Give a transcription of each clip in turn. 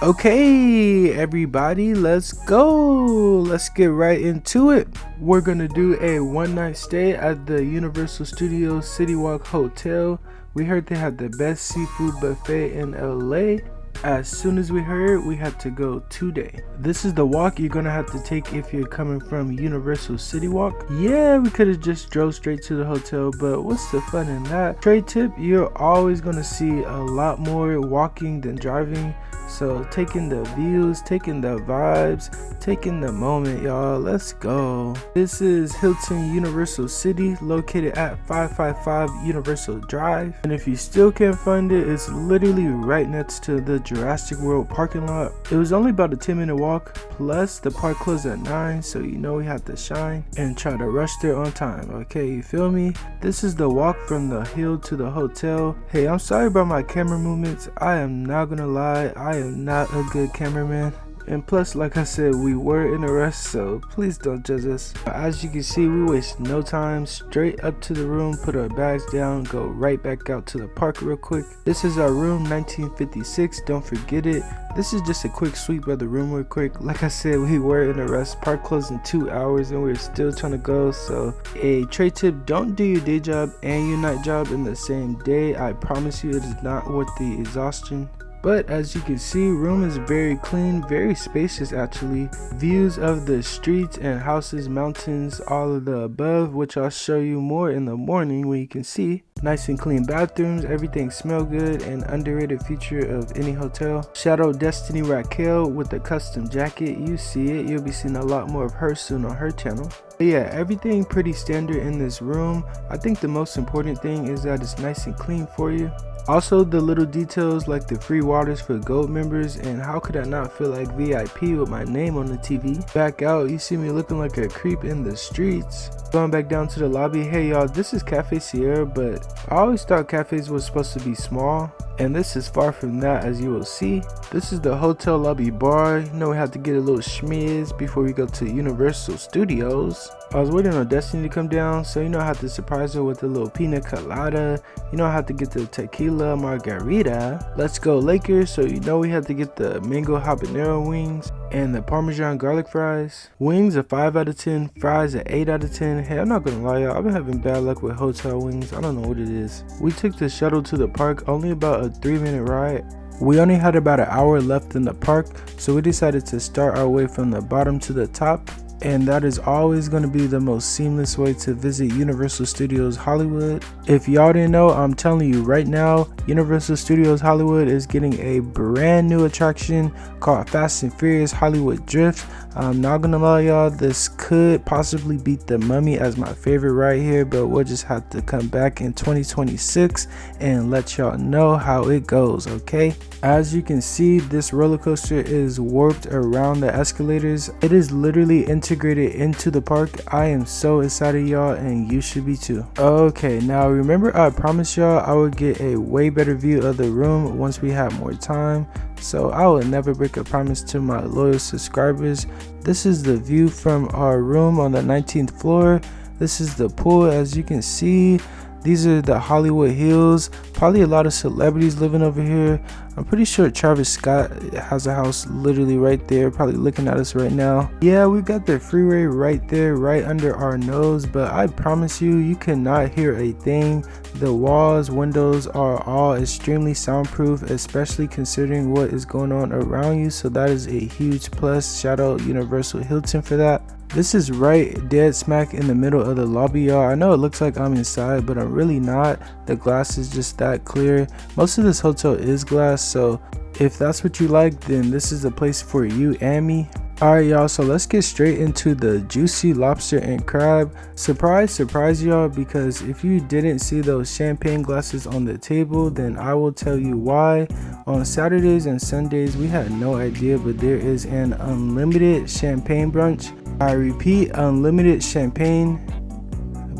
Okay, everybody, let's go. Let's get right into it. We're gonna do a one-night stay at the Universal Studios City Walk Hotel. We heard they had the best seafood buffet in LA. As soon as we heard, we had to go today. This is the walk you're gonna have to take if you're coming from Universal City Walk. Yeah, we could have just drove straight to the hotel, but what's the fun in that? Trade tip, you're always gonna see a lot more walking than driving. So taking the views, taking the vibes, taking the moment, y'all. Let's go. This is Hilton Universal City, located at 555 Universal Drive. And if you still can't find it, it's literally right next to the Jurassic World parking lot. It was only about a 10-minute walk, plus the park closed at 9, so you know we had to shine and try to rush there on time. Okay, you feel me? This is the walk from the hill to the hotel. Hey, I'm sorry about my camera movements. I am not gonna lie, I am not a good cameraman, and plus, like I said, we were in a rush, so please don't judge us. As you can see, we waste no time. Straight up to the room, put our bags down, go right back out to the park real quick. This is our room, 1956, don't forget it. This is just a quick sweep of the room real quick. Like I said, we were in a rush. Park closed in 2 hours and we're still trying to go. So a trade tip, don't do your day job and your night job in the same day. I promise you it is not worth the exhaustion. But as you can see, room is very clean, very spacious actually. Views of the streets and houses, mountains, all of the above, which I'll show you more in the morning when you can see. Nice and clean bathrooms, everything smell good, and underrated feature of any hotel. Shadow Destiny Raquel with the custom jacket, you see it, you'll be seeing a lot more of her soon on her channel. But yeah, everything pretty standard in this room. I think the most important thing is that it's nice and clean for you. Also, the little details like the free waters for gold members, and how could I not feel like VIP with my name on the TV? Back out, you see me looking like a creep in the streets. Going back down to the lobby, hey y'all, this is Cafe Sierra, but I always thought cafes was supposed to be small, and this is far from that, as you will see. This is the hotel lobby bar. You know we have to get a little schmiz before we go to Universal Studios. I was waiting on Destiny to come down, so you know I have to surprise her with a little pina colada. You know I have to get the tequila margarita. Let's go Lakers, so you know we have to get the mango habanero wings and the Parmesan garlic fries. Wings a 5 out of 10, fries a 8 out of 10. Hey, I'm not gonna lie y'all, I've been having bad luck with hotel wings. I don't know what it is. We took the shuttle to the park, only about a 3-minute ride. We only had about an hour left in the park, so we decided to start our way from the bottom to the top. And that is always going to be the most seamless way to visit Universal Studios Hollywood. If y'all didn't know, I'm telling you right now, Universal Studios Hollywood is getting a brand new attraction called Fast and Furious Hollywood Drift. I'm not gonna lie y'all, this could possibly beat the Mummy as my favorite right here, but we'll just have to come back in 2026 and let y'all know how it goes, okay? As you can see, this roller coaster is warped around the escalators. It is literally integrated into the park. I am so excited y'all, and you should be too. Okay, now remember I promised y'all I would get a way better view of the room once we have more time. So I will never break a promise to my loyal subscribers. This is the view from our room on the 19th floor. This is the pool, as you can see. These are the Hollywood Hills. Probably a lot of celebrities living over here. I'm pretty sure Travis Scott has a house literally right there, probably looking at us right now. Yeah, we got the freeway right there, right under our nose, but I promise you, you cannot hear a thing. The walls, windows are all extremely soundproof, especially considering what is going on around you, so that is a huge plus. Shout out Universal Hilton for that. This is right dead smack in the middle of the lobby, y'all. I know it looks like I'm inside, but I'm really not. The glass is just that clear. Most of this hotel is glass, so if that's what you like, then this is the place for you and me. Alright y'all, so let's get straight into the juicy lobster and crab. Surprise, surprise y'all, because if you didn't see those champagne glasses on the table, then I will tell you why. On Saturdays and Sundays, we had no idea, but there is an unlimited champagne brunch. I repeat, unlimited champagne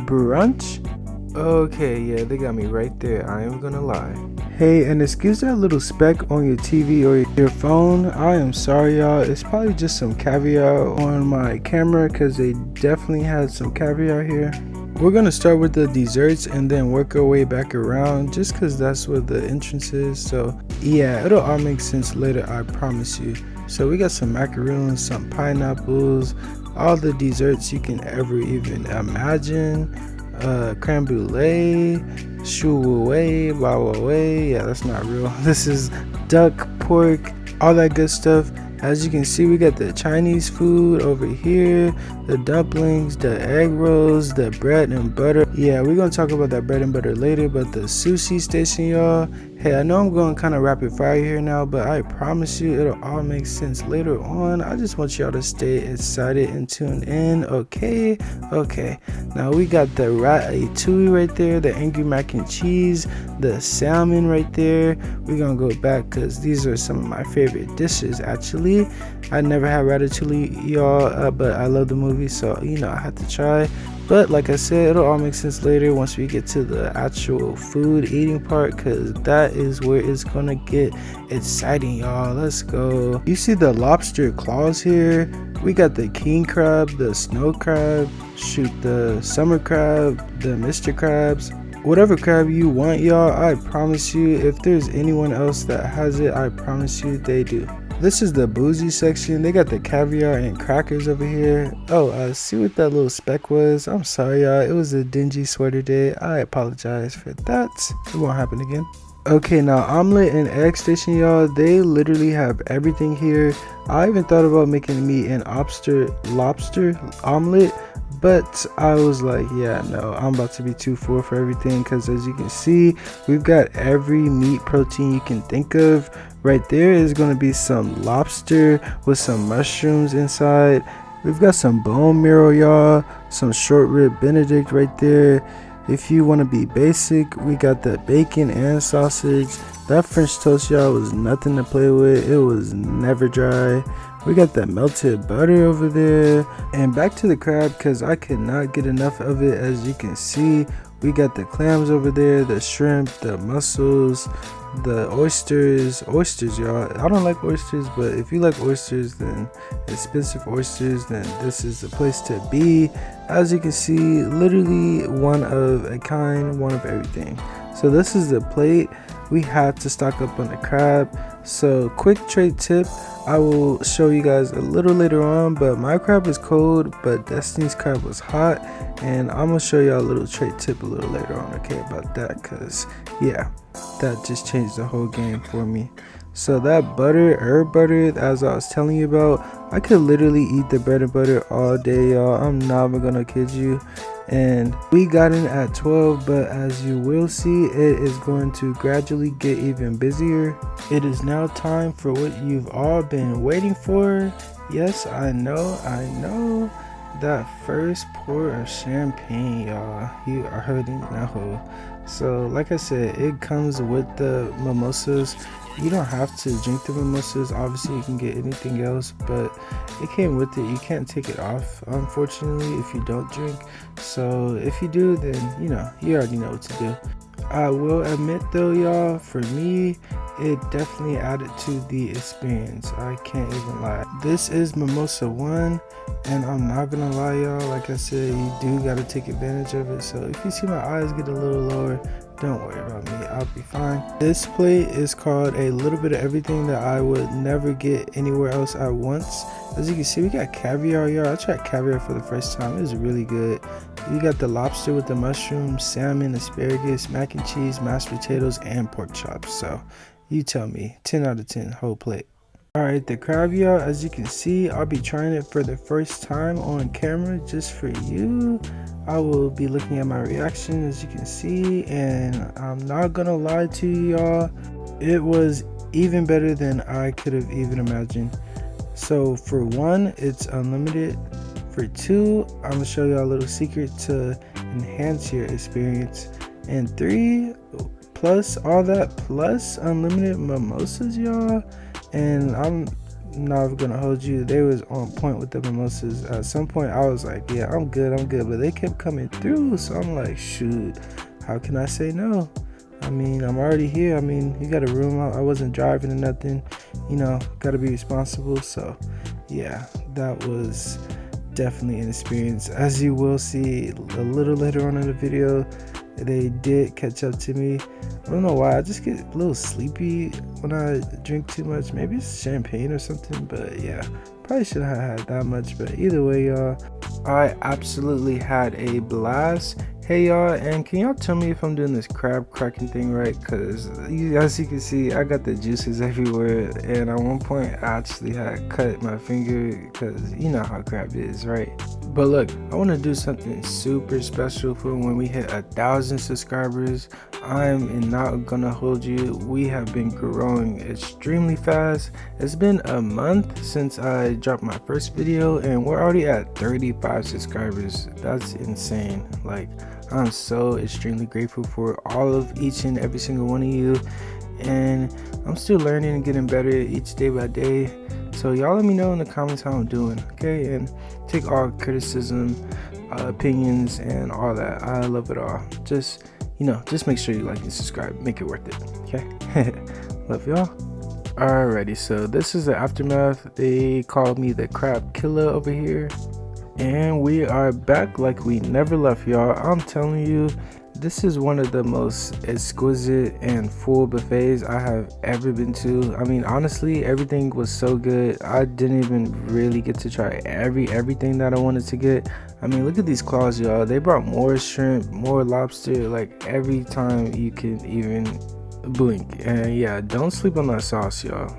brunch. Okay, yeah, they got me right there, I am gonna lie. Hey, and excuse that little speck on your TV or your phone. I am sorry y'all, it's probably just some caviar on my camera, because they definitely had some caviar here. We're gonna start with the desserts and then work our way back around just because that's where the entrance is. So yeah, it'll all make sense later, I promise you. So we got some macaroons, some pineapples, all the desserts you can ever even imagine. Creme brulee, shu wei, bao wei. Yeah, that's not real. This is duck, pork, all that good stuff. As you can see, we got the Chinese food over here, the dumplings, the egg rolls, the bread and butter. Yeah, we're gonna talk about that bread and butter later, but the sushi station, y'all. Hey, I know I'm going kind of rapid fire here now, but I promise you it'll all make sense later on. I just want y'all to stay excited and tune in, okay? Okay, now we got the ratatouille right there, the angry mac and cheese, the salmon right there. We're gonna go back because these are some of my favorite dishes actually. I never had ratatouille, y'all, but I love the movie, so you know I had to try. But like I said, it'll all make sense later once we get to the actual food eating part, because that is where it's gonna get exciting, y'all. Let's go. You see the lobster claws here. We got the king crab, the snow crab, shoot, the summer crab, the Mr. Krabs. Whatever crab you want, y'all, I promise you, if there's anyone else that has it, I promise you they do. This is the bougie section. They got the caviar and crackers over here. Oh, see what that little speck was? I'm sorry, y'all. It was a dingy sweater day. I apologize for that. It won't happen again. Okay, now omelet and egg station, y'all. They literally have everything here. I even thought about making me an lobster omelet, but I was like, yeah, no, I'm about to be too full for everything, because as you can see, we've got every meat protein you can think of. Right there is going to be some lobster with some mushrooms inside. We've got some bone marrow, y'all, some short rib Benedict right there. If you want to be basic, we got the bacon and sausage. That French toast, y'all, was nothing to play with. It was never dry. We got that melted butter over there. And back to the crab, because I could not get enough of it. As you can see, we got the clams over there, the shrimp, the mussels, the oysters, y'all. I don't like oysters, but if you like oysters, then expensive oysters, then this is the place to be. As you can see, literally one of a kind, one of everything. So this is the plate. We had to stock up on the crab. So quick trade tip, I will show you guys a little later on, but my crab is cold, but Destiny's crab was hot, and I'm gonna show y'all a little trade tip a little later on, okay, about that, because yeah, that just changed the whole game for me. So that butter, herb butter, as I was telling you about, I could literally eat the bread and butter all day, y'all. I'm not even gonna kid you. And we got in at 12, but as you will see, it is going to gradually get even busier. It is now time for what you've all been waiting for. Yes, I know, that first pour of champagne, y'all. You already know. So like I said, it comes with the mimosas. You don't have to drink the mimosas. Obviously you can get anything else, but it came with it. You can't take it off, unfortunately, if you don't drink. So if you do, then you know, you already know what to do. I will admit though, y'all, for me, it definitely added to the experience. I can't even lie. This is Mimosa 1, and I'm not gonna lie, y'all, like I said, you do gotta take advantage of it. So if you see my eyes get a little lower, don't worry about me, I'll be fine. This plate is called a little bit of everything that I would never get anywhere else at once. As you can see, we got caviar, y'all. I tried caviar for the first time. It was really good. You got the lobster with the mushrooms, salmon, asparagus, mac and cheese, mashed potatoes, and pork chops. So you tell me, 10 out of 10, whole plate. Alright, the crab, y'all, as you can see, I'll be trying it for the first time on camera just for you. I will be looking at my reaction, as you can see, and I'm not gonna lie to you, y'all, it was even better than I could have even imagined. So for one, it's unlimited. For two, I'm gonna show y'all a little secret to enhance your experience. And three, plus all that, plus unlimited mimosas, y'all. And I'm not gonna hold you, they was on point with the mimosas. At some point I was like, yeah, I'm good, but they kept coming through, so I'm like, shoot, how can I say no? I mean, I'm already here. I mean, you got a room, I wasn't driving or nothing, you know, gotta be responsible. So yeah, that was definitely inexperienced. As you will see a little later on in the video, they did catch up to me. I don't know why, I just get a little sleepy when I drink too much. Maybe it's champagne or something, but yeah, probably shouldn't have had that much. But either way, y'all, I absolutely had a blast. Hey y'all, and can y'all tell me if I'm doing this crab cracking thing right? Because as you can see, I got the juices everywhere, and at one point I actually had cut my finger because you know how crab is, right? But look, I want to do something super special for when we hit 1,000 subscribers. I'm not gonna hold you, we have been growing extremely fast. It's been a month since I dropped my first video and we're already at 35 subscribers. That's insane. Like, I'm so extremely grateful for all of each and every single one of you, and I'm still learning and getting better each day by day. So y'all let me know in the comments how I'm doing, okay? And take all criticism, opinions, and all that. I love it all. Just, you know, just make sure you like and subscribe. Make it worth it, okay? Love y'all. Alrighty, so this is the aftermath. They called me the crab killer over here. And we are back like we never left, y'all. I'm telling you, this is one of the most exquisite and full buffets I have ever been to. I mean, honestly, everything was so good. I didn't even really get to try everything that I wanted to get. I mean, look at these claws, y'all. They brought more shrimp, more lobster, like every time you can even blink. And yeah, don't sleep on that sauce, y'all.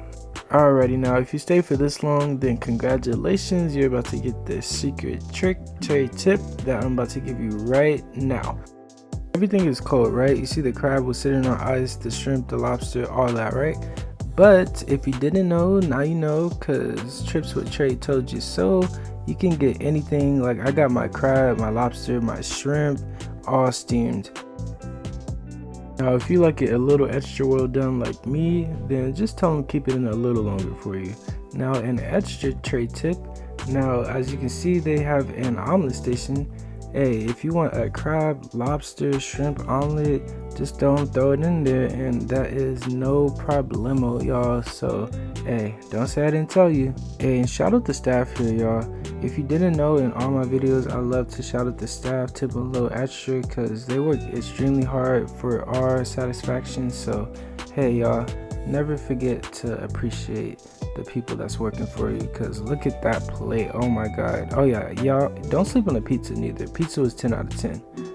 Alrighty, now if you stay for this long, then congratulations, you're about to get the secret trick cherry tip that I'm about to give you right now. Everything is cold, right? You see the crab was sitting on ice, the shrimp, the lobster, all that, right? But if you didn't know, now you know, because Trips with Trey told you so. You can get anything. Like, I got my crab, my lobster, my shrimp, all steamed. Now if you like it a little extra well done like me, then just tell them keep it in a little longer for you. Now an extra tray tip, now as you can see they have an omelet station. Hey, if you want a crab, lobster, shrimp omelet, just don't throw it in there and that is no problemo, y'all. So hey, don't say I didn't tell you. Hey, and shout out the staff here, y'all. If you didn't know, in all my videos I love to shout out the staff, tip a little extra, because they work extremely hard for our satisfaction. So hey y'all, never forget to appreciate the people that's working for you, because look at that plate. Oh my god. Oh yeah, y'all don't sleep on the pizza neither. Pizza was 10 out of 10.